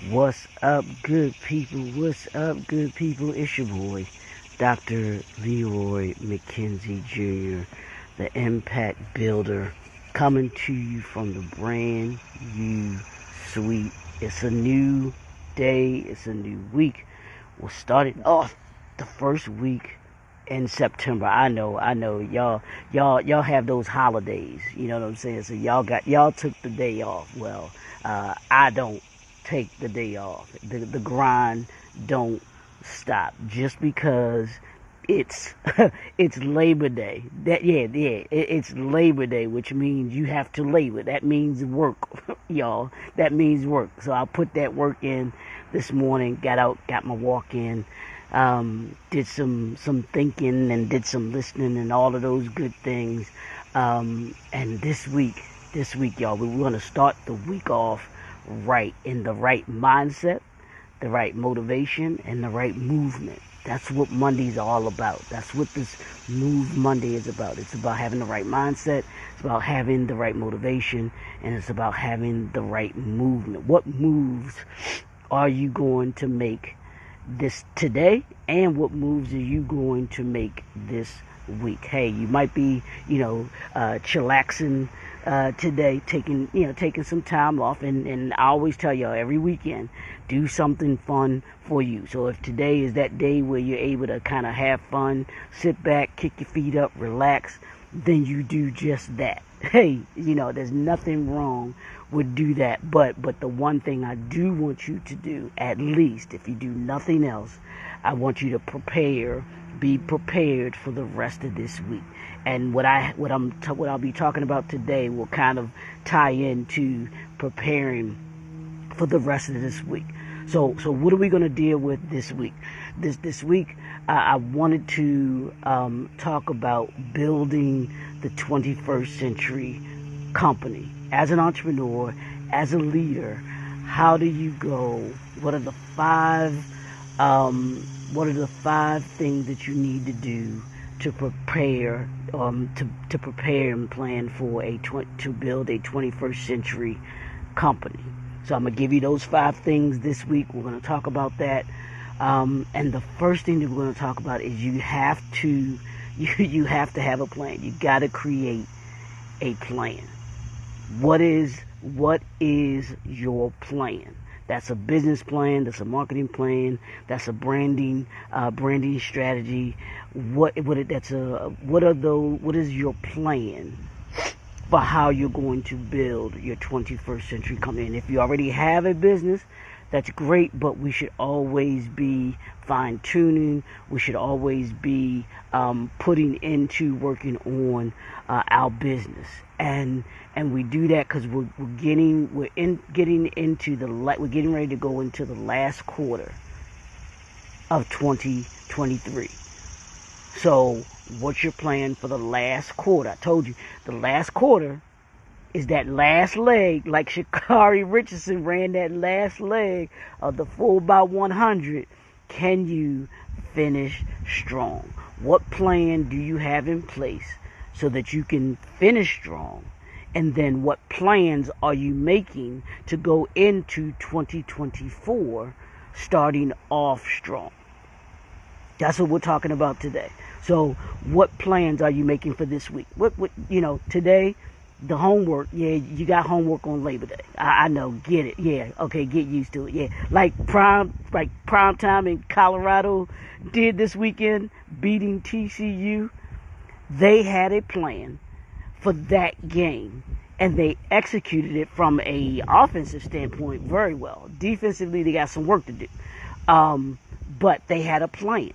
What's up, good people? What's up, good people? It's your boy, Dr. Leroy McKenzie Jr., the Impact Builder, coming to you from the brand new suite. It's a new day, it's a new week. We're starting off the first week in September. I know, y'all have those holidays. You know what I'm saying? So y'all took the day off. Well, I don't take the day off. The grind don't stop just because it's it's Labor Day. It's Labor Day, which means you have to labor. That means work, y'all. That means work. So I put that work in this morning. Got out, got my walk in. Did some thinking and did some listening and all of those good things. And this week, y'all, we want to start the week off right, in the right mindset, the right motivation, and the right movement. That's what Monday's all about. That's what this Move Monday is about. It's about having the right mindset. It's about having the right motivation, and it's about having the right movement. What moves are you going to make this today, and what moves are you going to make this week? Hey, you might be, chillaxing today, taking some time off, and I always tell y'all every weekend, do something fun for you. So if today is that day where you're able to kind of have fun, sit back, kick your feet up, relax, then you do just that. Hey, there's nothing wrong with do that, but the one thing I do want you to do, at least if you do nothing else, I want you to be prepared for the rest of this week. And what I'll be talking about today will kind of tie into preparing for the rest of this week. So what are we going to deal with this week? This week, I wanted to talk about building the 21st century company. As an entrepreneur, as a leader, how do you go? What are the five things that you need to do to prepare to prepare and plan for to build a 21st century company? So I'm gonna give you those 5 things this week. We're gonna talk about that, and the first thing that we're gonna talk about is you have to have a plan. You got to create a plan. What is your plan? That's a business plan. That's a marketing plan. That's a branding strategy. What is your plan for how you're going to build your 21st century company? And if you already have a business, that's great, but we should always be fine-tuning. We should always be working on our business, and we do that because we're getting ready to go into the last quarter of 2023. So, what's your plan for the last quarter? I told you the last quarter is that last leg, like Sha'Carri Richardson ran that last leg of the 4x100. Can you finish strong? What plan do you have in place so that you can finish strong? And then what plans are you making to go into 2024 starting off strong? That's what we're talking about today. So what plans are you making for this week? Today, the homework, you got homework on Labor Day. I know, get it. Yeah, okay, get used to it. Yeah, like prime time in Colorado did this weekend, beating TCU. They had a plan for that game, and they executed it from a offensive standpoint very well. Defensively, they got some work to do, but they had a plan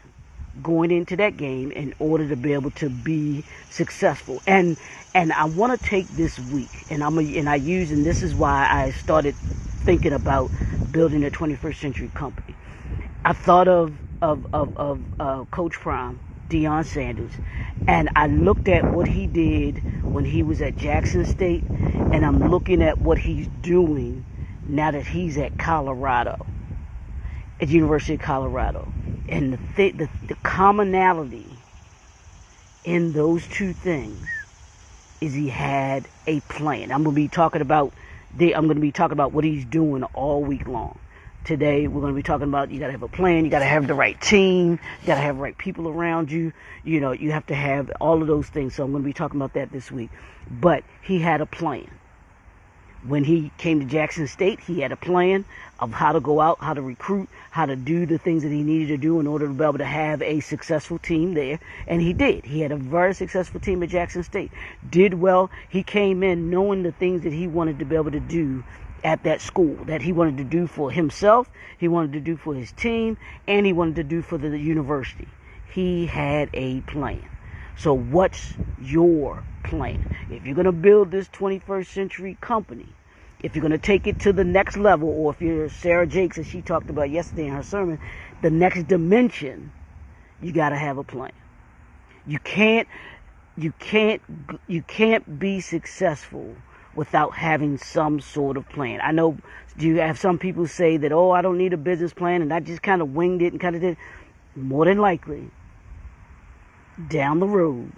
going into that game in order to be able to be successful. And I want to take this week, and this is why I started thinking about building a 21st century company. I thought of Coach Prime, Deion Sanders, and I looked at what he did when he was at Jackson State, and I'm looking at what he's doing now that he's at Colorado, at University of Colorado. And the commonality in those two things is he had a plan. I'm going to be talking about what he's doing all week long. Today, we're going to be talking about you got to have a plan, you got to have the right team, you got to have the right people around you. You know, you have to have all of those things. So I'm going to be talking about that this week. But he had a plan. When he came to Jackson State, he had a plan of how to go out, how to recruit, how to do the things that he needed to do in order to be able to have a successful team there. And he did. He had a very successful team at Jackson State. Did well. He came in knowing the things that he wanted to be able to do at that school, that he wanted to do for himself, he wanted to do for his team, and he wanted to do for the university. He had a plan. So what's your plan? If you're going to build this 21st century company, if you're going to take it to the next level, or if you're Sarah Jakes, as she talked about yesterday in her sermon, the next dimension, you got to have a plan. You can't be successful without having some sort of plan. I know you have some people say that, oh, I don't need a business plan and I just kind of winged it and kind of did. More than likely, down the road,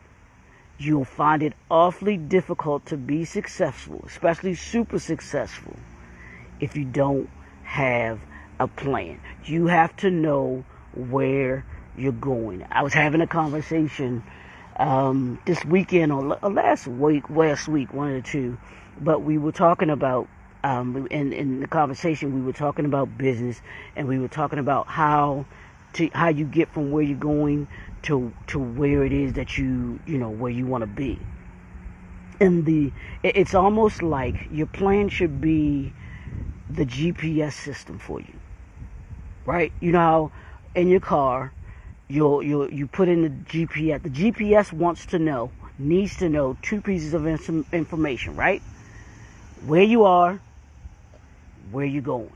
you'll find it awfully difficult to be successful, especially super successful, if you don't have a plan. You have to know where you're going. I was having a conversation this weekend or last week, one of the two, but we were talking about, in the conversation, we were talking about business, and we were talking about how you get from where you're going to where it is that where you want to be. And it's almost like your plan should be the GPS system for you, right? You know how in your car, you put in the GPS. The GPS needs to know two pieces of information, right? Where you are, where you're going.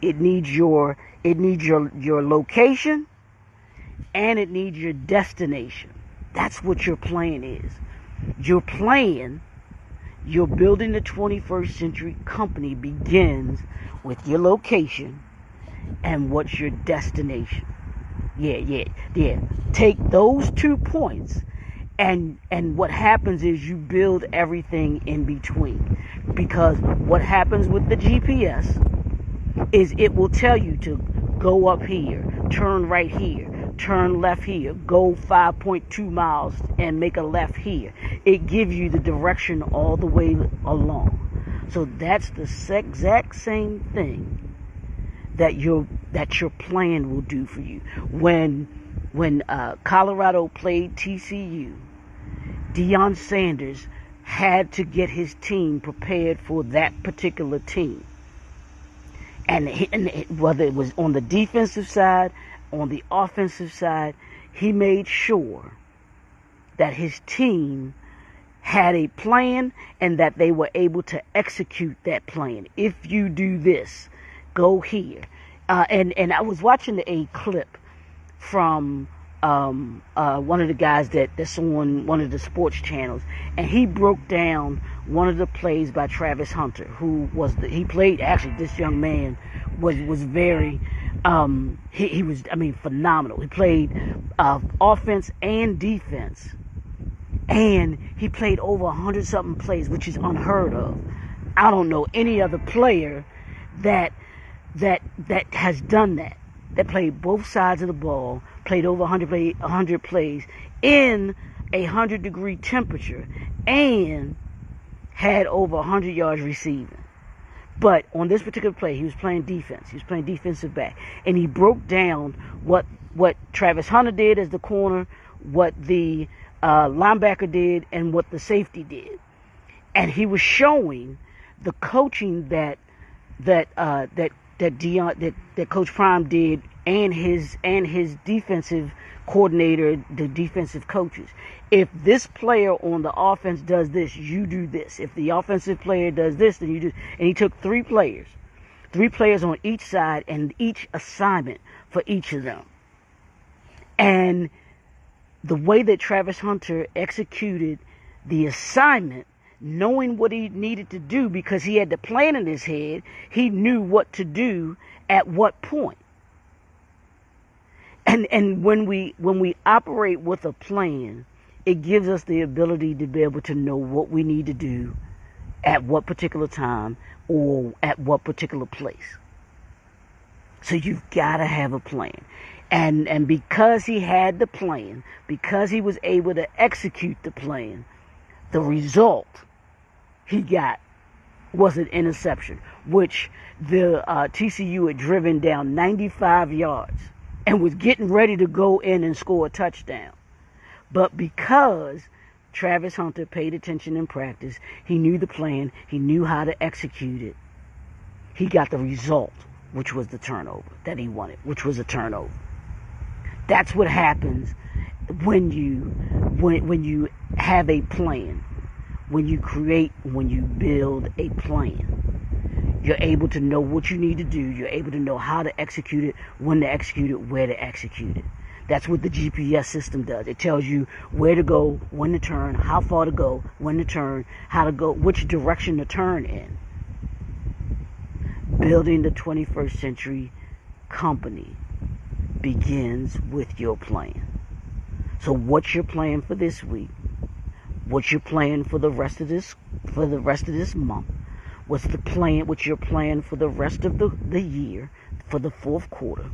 It needs your location, and it needs your destination. That's what your plan is. Your plan, you're building the 21st century company, begins with your location and what's your destination. Yeah. Take those 2 points, and what happens is you build everything in between. Because what happens with the GPS is it will tell you to go up here, turn right here, turn left here, go 5.2 miles and make a left here. It gives you the direction all the way along. So that's the exact same thing that your plan will do for you. When Colorado played TCU, Deion Sanders had to get his team prepared for that particular team. And whether it was on the defensive side, on the offensive side, he made sure that his team had a plan and that they were able to execute that plan. If you do this, go here. And I was watching a clip from one of the guys that's on one of the sports channels, and he broke down one of the plays by Travis Hunter, who was he played, actually this young man was very he was phenomenal. He played offense and defense, and he played over 100-something plays, which is unheard of. I don't know any other player that has done that played both sides of the ball, played over 100 plays in 100-degree temperature, and had over 100 yards receiving. But on this particular play, he was playing defense. He was playing defensive back. And he broke down what Travis Hunter did as the corner, what the linebacker did, and what the safety did. And he was showing the coaching that Coach Prime did, and his defensive coordinator, the defensive coaches. If this player on the offense does this, you do this. If the offensive player does this, then you do. And he took three players on each side, and each assignment for each of them. And the way that Travis Hunter executed the assignment, knowing what he needed to do, because he had the plan in his head, he knew what to do at what point. And when we operate with a plan, it gives us the ability to be able to know what we need to do at what particular time or at what particular place. So you've got to have a plan. And because he had the plan, because he was able to execute the plan, the result he got was an interception, which the TCU had driven down 95 yards and was getting ready to go in and score a touchdown. But because Travis Hunter paid attention in practice, he knew the plan, he knew how to execute it, he got the result, which was the turnover that he wanted, which was a turnover. That's what happens when you have a plan, when you build a plan. You're able to know what you need to do. You're able to know how to execute it, when to execute it, where to execute it. That's what the GPS system does. It tells you where to go, when to turn, how far to go, when to turn, how to go, which direction to turn in. Building the 21st century company begins with your plan. So what's your plan for this week? What's your plan for the rest of this month? What's your plan for the rest of the year, for the fourth quarter?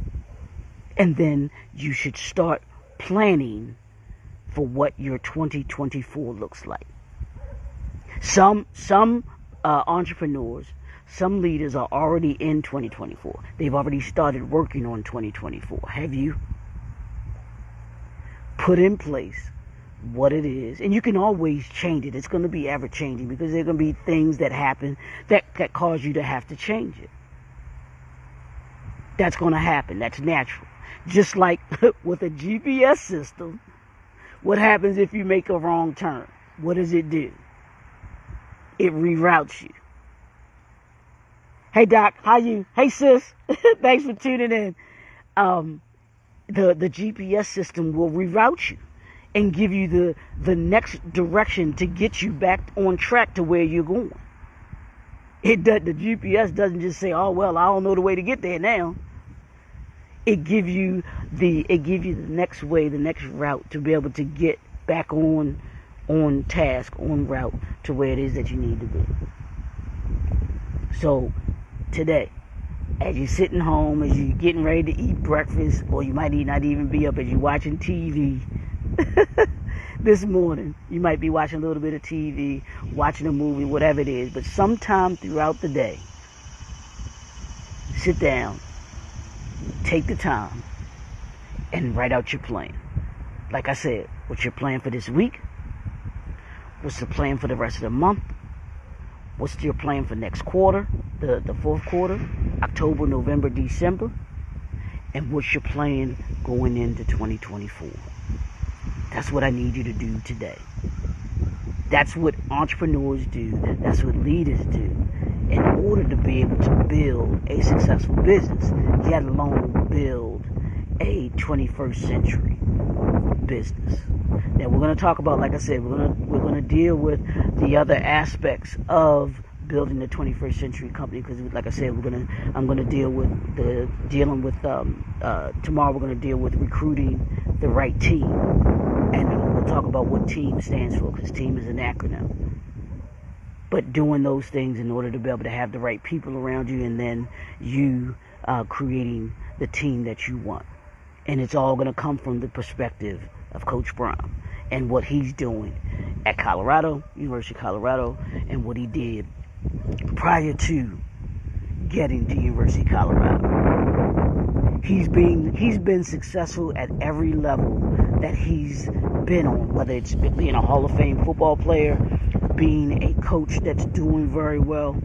And then you should start planning for what your 2024 looks like. Some entrepreneurs, some leaders are already in 2024. They've already started working on 2024. Have you? Put in place what it is, and you can always change it. It's going to be ever changing because there are going to be things that happen that cause you to have to change it. That's going to happen. That's natural. Just like with a GPS system, what happens if you make a wrong turn? What does it do? It reroutes you. Hey Doc, how you? Hey sis, thanks for tuning in. The GPS system will reroute you and give you the next direction to get you back on track to where you're going. The GPS doesn't just say, "Oh well, I don't know the way to get there now." It gives you the next way, the next route to be able to get back on task, on route to where it is that you need to be. So today, as you're sitting home, as you're getting ready to eat breakfast, or you might not even be up, as you're watching TV this morning, you might be watching a little bit of TV, watching a movie, whatever it is, but sometime throughout the day, sit down, take the time, and write out your plan. Like I said, what's your plan for this week? What's the plan for the rest of the month? What's your plan for next quarter, the fourth quarter, October, November, December? And what's your plan going into 2024? That's what I need you to do today. That's what entrepreneurs do. That's what leaders do in order to be able to build a successful business, yet alone build a 21st century business. Now we're going to talk about, like I said, we're going to deal with the other aspects of building the 21st century company, because like I said, I'm going to deal with tomorrow we're going to deal with recruiting the right team, and we'll talk about what TEAM stands for, because TEAM is an acronym. But doing those things in order to be able to have the right people around you, and then you creating the team that you want. And it's all going to come from the perspective of Coach Brown and what he's doing at Colorado, University of Colorado, and what he did prior to getting to University of Colorado. He's been successful at every level that he's been on, whether it's being a Hall of Fame football player, being a coach that's doing very well.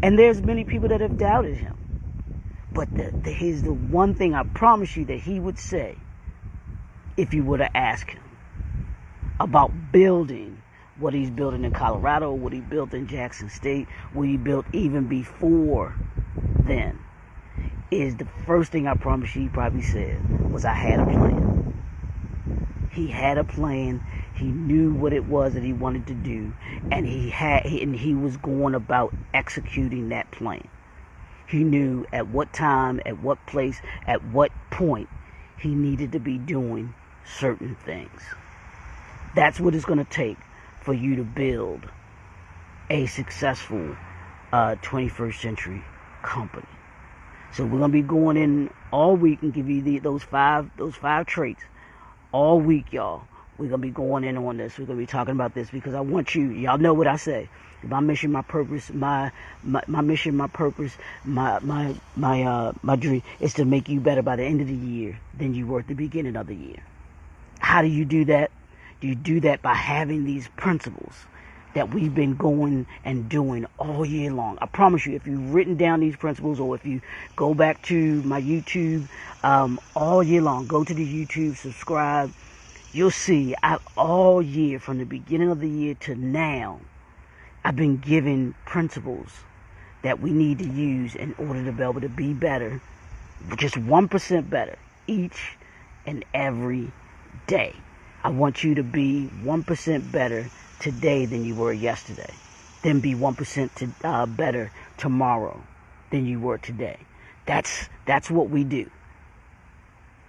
And there's many people that have doubted him. But here's the one thing I promise you that he would say if you were to ask him about building what he's building in Colorado, what he built in Jackson State, what he built even before then, is the first thing I promise you he probably said was, I had a plan. He had a plan. He knew what it was that he wanted to do, and he was going about executing that plan. He knew at what time, at what place, at what point he needed to be doing certain things. That's what it's going to take for you to build a successful 21st century company. So we're gonna be going in all week and give you those five traits all week, y'all. We're gonna be going in on this. We're gonna be talking about this because I want you. Y'all know what I say. My mission, my purpose, my mission, my purpose, my dream is to make you better by the end of the year than you were at the beginning of the year. How do you do that? You do that by having these principles that we've been going and doing all year long. I promise you, if you've written down these principles, or if you go back to my YouTube all year long, go to the YouTube, subscribe, you'll see all year, from the beginning of the year to now, I've been given principles that we need to use in order to be able to be better, just 1% better each and every day. I want you to be 1% better today than you were yesterday. Then be 1% better tomorrow than you were today. That's what we do.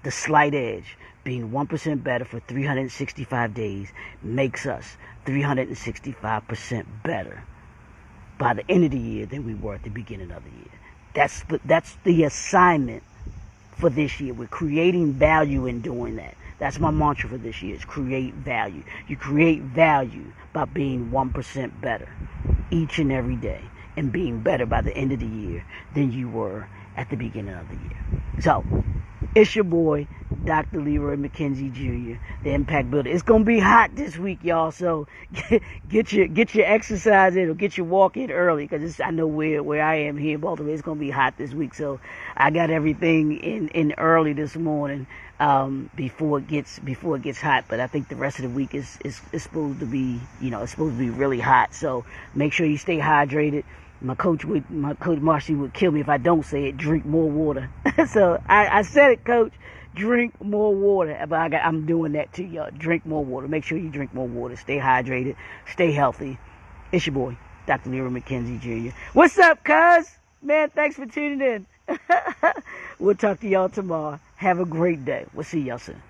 The slight edge, being 1% better for 365 days, makes us 365% better by the end of the year than we were at the beginning of the year. That's the assignment for this year. We're creating value in doing that. That's my mantra for this year, is create value. You create value by being 1% better each and every day, and being better by the end of the year than you were at the beginning of the year. So, it's your boy, Dr. Leroy McKenzie Jr., the Impact Builder. It's going to be hot this week, y'all, so get your exercise in, or get your walk in early, because I know where I am here in Baltimore, it's going to be hot this week, so I got everything in early this morning before it gets hot. But I think the rest of the week is supposed to be, it's supposed to be really hot, so make sure you stay hydrated. My coach Marcy would kill me if I don't say it. Drink more water. So I said it, Coach. Drink more water. But I'm doing that to y'all. Drink more water. Make sure you drink more water. Stay hydrated. Stay healthy. It's your boy, Dr. Leroy McKenzie Jr. What's up, cuz? Man, thanks for tuning in. We'll talk to y'all tomorrow. Have a great day. We'll see y'all soon.